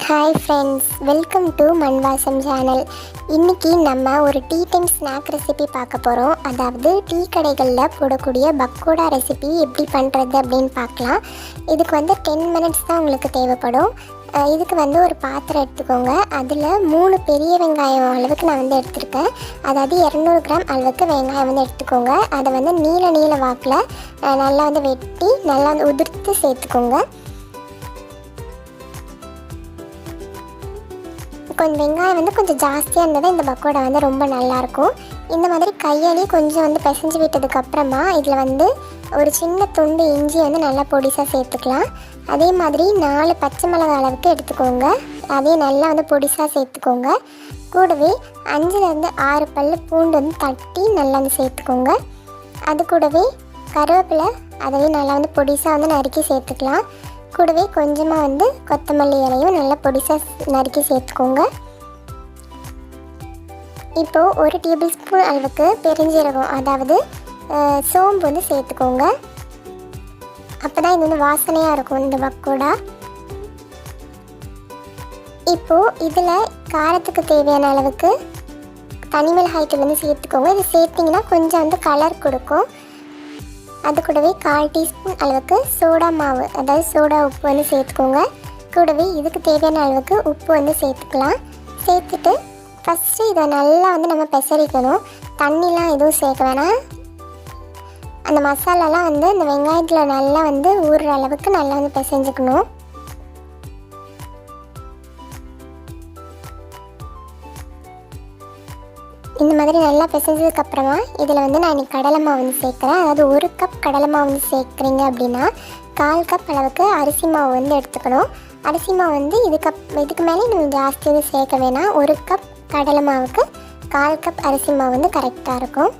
Hi friends, welcome to மண் வாசம் channel. இன்றைக்கி நம்ம ஒரு டீ டைம் ஸ்நாக் ரெசிபி பார்க்க போகிறோம். அதாவது டீ கடைகளில் போடக்கூடிய பக்கோடா ரெசிபி எப்படி பண்ணுறது அப்படின்னு பார்க்கலாம். இதுக்கு 10 மினிட்ஸ் தான் உங்களுக்கு தேவைப்படும். இதுக்கு ஒரு பாத்திரம் எடுத்துக்கோங்க. அதில் 3 பெரிய வெங்காயம் அளவுக்கு நான் எடுத்திருக்கேன். அதாவது 200 கிராம் அளவுக்கு வெங்காயம் எடுத்துக்கோங்க. அதை நீல வாக்கில் நல்லா வெட்டி நல்லா உதிர்த்து சேர்த்துக்கோங்க. கொஞ்சம் வெங்காயம் கொஞ்சம் ஜாஸ்தியாக இருந்தது இந்த பக்கோடா ரொம்ப நல்லாயிருக்கும். இந்த மாதிரி கையாலேயே கொஞ்சம் பிசைஞ்சு விட்டதுக்கப்புறமா இதில் ஒரு சின்ன துண்டு இஞ்சி நல்லா பொடிசாக சேர்த்துக்கலாம். அதே மாதிரி 4 பச்சை மிளகாய் அளவுக்கு எடுத்துக்கோங்க. அதையும் நல்லா பொடிசாக சேர்த்துக்கோங்க. கூடவே 5லேருந்து 6 பல் பூண்டு தட்டி நல்லா சேர்த்துக்கோங்க. அது கூடவே கருவேப்பிலை அதையும் நல்லா பொடிசாக நறுக்கி சேர்த்துக்கலாம். கூடவே கொஞ்சமாக கொத்தமல்லி இலையும் நல்லா பொடிசாக நறுக்கி சேர்த்துக்கோங்க. இப்போது 1 டேபிள் ஸ்பூன் அளவுக்கு பெருஞ்சீரகம் அதாவது சோம்பு சேர்த்துக்கோங்க. அப்போ தான் இது வாசனையாக இருக்கும் இந்த பக்கோடா. இப்போது இதில் காரத்துக்கு தேவையான அளவுக்கு தனி மிளகாய் தூள் சேர்த்துக்கோங்க. இது சேர்த்திங்கன்னா கொஞ்சம் கலர் கொடுக்கும். அது கூடவே 1/4 டீஸ்பூன் அளவுக்கு சோடா மாவு அதாவது சோடா உப்பு சேர்த்துக்கோங்க. கூடவே இதுக்கு தேவையான அளவுக்கு உப்பு சேர்த்துக்கலாம். சேர்த்துட்டு ஃபஸ்ட்டு இதை நல்லா நம்ம பெசரிக்கணும். தண்ணிலாம் எதுவும் சேர்க்க வேணாம். அந்த மசாலாலாம் இந்த வெங்காயத்தில் நல்லா ஊறுற அளவுக்கு நல்லா பிசைஞ்சுக்கணும். இந்த மாதிரி நல்லா பிசைஞ்சதுக்கப்புறமா இதில் நான் இன்றைக்கி கடலை மாவு சேர்க்குறேன். அதாவது 1 கப் கடலை மாவு சேர்க்குறீங்க அப்படின்னா 1/4 கப் அளவுக்கு அரிசி மாவு எடுத்துக்கணும். அரிசி மாவு இதுக்கு மேலே நம்ம ஜாஸ்தி சேர்க்க வேணாம். 1 கப் கடலை மாவுக்கு 1/4 கப் அரிசி மாவு கரெக்டாக இருக்கும்.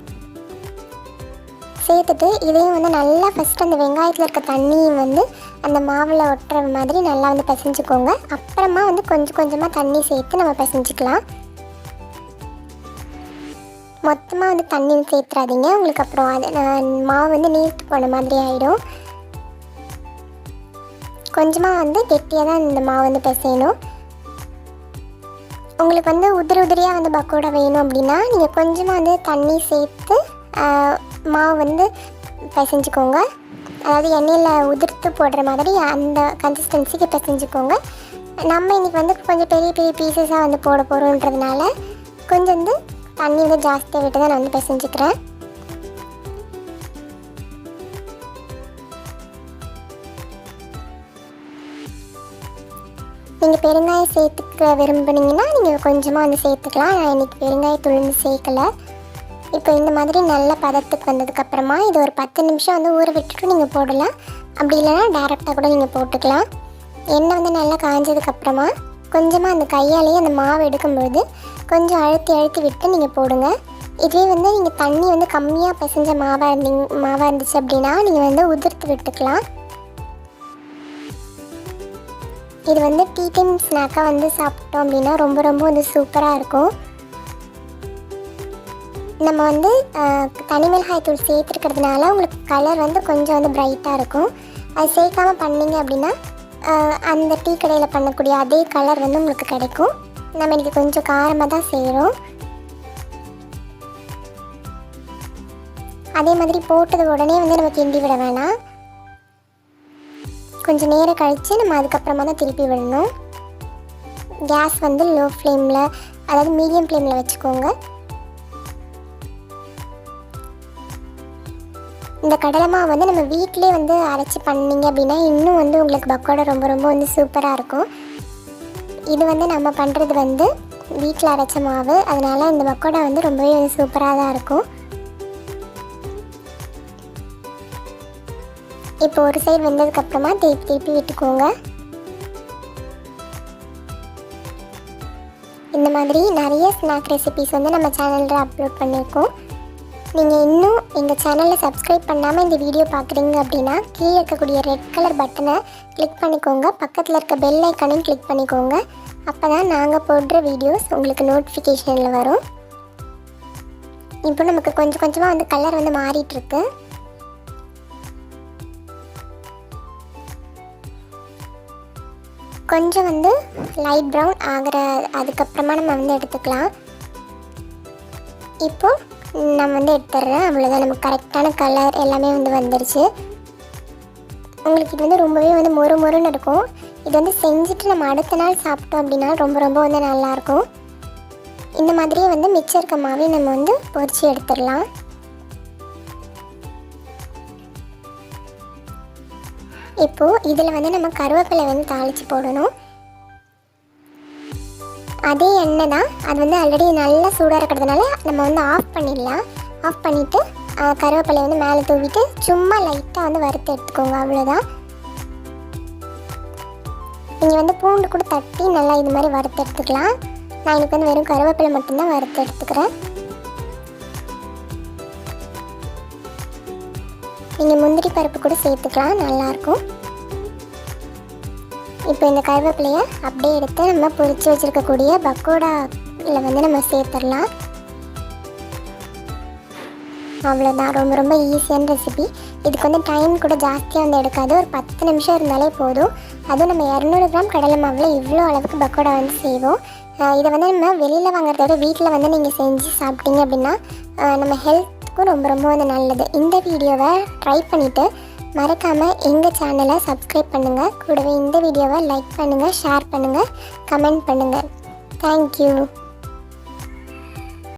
சேர்த்துட்டு இதையும் நல்லா ஃபஸ்ட்டு அந்த வெங்காயத்தில் இருக்க தண்ணியும் அந்த மாவில் ஒட்டுற மாதிரி நல்லா பிசைஞ்சுக்கோங்க. அப்புறமா கொஞ்சம் கொஞ்சமாக தண்ணி சேர்த்து நம்ம பிசைஞ்சிக்கலாம். மொத்தமாக தண்ணி சேர்த்துறாதீங்க. உங்களுக்கு அப்புறம் அது மாவு நீர்த்து போன மாதிரி ஆகிடும். கொஞ்சமாக கெட்டியாக தான் இந்த மாவு பிசையணும். உங்களுக்கு உதிரியாக பக்கோடா வேணும் அப்படின்னா நீங்கள் கொஞ்சமாக தண்ணி சேர்த்து மாவு பிசைஞ்சிக்கோங்க. அதாவது எண்ணெயில் உதிர்த்து போடுற மாதிரி அந்த கன்சிஸ்டன்சிக்கு பிசைஞ்சிக்கோங்க. நம்ம இன்றைக்கி கொஞ்சம் பெரிய பெரிய பீசஸாக போட போகிறோன்றதுனால கொஞ்சம் தண்ணி ஜாஸ்தியாக விட்டு தான் நான் பிசைஞ்சிக்கிறேன். நீங்கள் பெருங்காயம் சேர்த்துக்க விரும்புனீங்கன்னா நீங்கள் கொஞ்சமாக சேர்த்துக்கலாம். நான் இன்றைக்கி பெருங்காயத்தூள் சேர்க்கலை. இப்போ இந்த மாதிரி நல்ல பதத்துக்கு வந்ததுக்கப்புறமா இது ஒரு 10 நிமிஷம் ஊற விட்டுட்டு நீங்கள் போடலாம். அப்படி இல்லைனா டேரெக்டாக கூட நீங்கள் போட்டுக்கலாம். எண்ணெய் நல்லா காஞ்சதுக்கப்புறமா கொஞ்சமாக அந்த கையாலேயே அந்த மாவு எடுக்கும்போது கொஞ்சம் அழுத்தி விட்டு நீங்கள் போடுங்க. இதுவே நீங்கள் தண்ணி கம்மியாக பிசைஞ்ச மாவாக இருந்துச்சு அப்படின்னா நீங்கள் உதிர்த்து விட்டுக்கலாம். இது டீ டைம் ஸ்நாக்காக சாப்பிட்டோம் அப்படின்னா ரொம்ப ரொம்ப சூப்பராக இருக்கும். நம்ம தனி மிளகாய் தூள் சேர்த்துருக்கிறதுனால உங்களுக்கு கலர் கொஞ்சம் ப்ரைட்டாக இருக்கும். அது சேர்க்காமல் பண்ணிங்க அப்படின்னா அந்த டீ கடையில் பண்ணக்கூடிய அதே கலர் உங்களுக்கு கிடைக்கும். நம்ம இன்றைக்கி கொஞ்சம் காரமாக தான் செய்கிறோம். அதே மாதிரி போட்டது உடனே நம்ம கிண்டி விட வேணாம். கொஞ்சம் நேரம் கழித்து நம்ம அதுக்கப்புறமா தான் திருப்பி விடணும். கேஸ் லோ ஃப்ளேமில் அதாவது மீடியம் ஃப்ளேமில் வச்சுக்கோங்க. இந்த கடலை மாவு நம்ம வீட்டிலே அரைச்சி பண்ணிங்க அப்படின்னா இன்னும் உங்களுக்கு பக்கோடா ரொம்ப ரொம்ப சூப்பராக இருக்கும். இது நம்ம பண்ணுறது வீட்டில் அரைச்ச மாவு. அதனால் இந்த பக்கோடா ரொம்பவே சூப்பராக தான் இருக்கும். இப்போ ஒரு சைடு வெந்ததுக்கப்புறமா திருப்பி விட்டுக்கோங்க. இந்த மாதிரி நிறைய ஸ்நாக் ரெசிபிஸ் நம்ம சேனலில் அப்லோட் பண்ணியிருக்கோம். நீங்கள் இன்னும் எங்கள் சேனலில் சப்ஸ்கிரைப் பண்ணாமல் இந்த வீடியோ பார்க்குறீங்க அப்படின்னா கீழே இருக்கக்கூடிய ரெட் கலர் பட்டனை கிளிக் பண்ணிக்கோங்க. பக்கத்தில் இருக்க பெல் ஐக்கானையும் கிளிக் பண்ணிக்கோங்க. அப்போ தான் நாங்கள் போடுற வீடியோஸ் உங்களுக்கு நோட்டிஃபிகேஷனில் வரும். இப்போ நமக்கு கொஞ்சம் கொஞ்சமாக கலர் மாறிட்டுருக்கு. கொஞ்சம் வந்து லைட் ப்ரௌன் ஆகிற அதுக்கப்புறமா நம்ம வந்து எடுத்துக்கலாம். இப்போது நான் வந்து எடுத்துடுறேன். அவ்வளோதான், நமக்கு கரெக்டான கலர் எல்லாமே வந்து வந்துடுச்சு. உங்களுக்கு இது வந்து ரொம்பவே வந்து மொறு மொறுன்னு இருக்கும். இது வந்து செஞ்சுட்டு நம்ம அடுத்த நாள் சாப்பிட்டோம் அப்படின்னா ரொம்ப ரொம்ப வந்து நல்லாயிருக்கும். இந்த மாதிரியே வந்து மிச்சம் இருக்க மாவே நம்ம வந்து பொரிச்சு எடுத்துடலாம். இப்போது இதில் வந்து நம்ம கருவேப்பிலை வந்து தாளித்து போடணும். அதே எண்ணெய் தான், அது வந்து ஆல்ரெடி நல்லா சூடாக இருக்கிறதுனால நம்ம வந்து ஆஃப் பண்ணிடலாம். ஆஃப் பண்ணிவிட்டு கருவேப்பிலை வந்து மேலே தூவிட்டு சும்மா லைட்டாக வந்து வறுத்து எடுத்துக்கோங்க. அவ்வளோதான். நீங்கள் வந்து பூண்டு கூட தட்டி நல்லா இது மாதிரி வறுத்து எடுத்துக்கலாம். நான் எனக்கு வந்து வெறும் கருவேப்பிலை மட்டும்தான் வறுத்து எடுத்துக்கிறேன். நீங்கள் முந்திரி பருப்பு கூட சேர்த்துக்கலாம், நல்லாயிருக்கும். இப்போ இந்த கருவேப்பிலையை அப்படியே எடுத்து நம்ம பொரித்து வச்சுருக்கக்கூடிய பக்கோடாவில் வந்து நம்ம சேர்த்துடலாம். அவ்வளோதான், ரொம்ப ரொம்ப ஈஸியான ரெசிபி. இதுக்கு வந்து டைம் கூட ஜாஸ்தியாக வந்து எடுக்காது. ஒரு 10 நிமிஷம் இருந்தாலே போதும். அதுவும் நம்ம 200 கிராம் கடலை மாவில் இவ்வளோ அளவுக்கு பக்கோடா வந்து செய்வோம். இதை வந்து நம்ம வெளியில் வாங்குறத விட வீட்டில் வந்து நீங்கள் செஞ்சு சாப்பிட்டீங்க அப்படின்னா நம்ம ஹெல்த்துக்கும் ரொம்ப ரொம்ப வந்து நல்லது. இந்த வீடியோவை ட்ரை பண்ணிவிட்டு மறக்காமல் எங்கள் சேனலை சப்ஸ்கிரைப் பண்ணுங்கள். கூடவே இந்த வீடியோவை லைக் பண்ணுங்கள், ஷேர் பண்ணுங்கள், கமெண்ட் பண்ணுங்கள். தேங்க்யூ.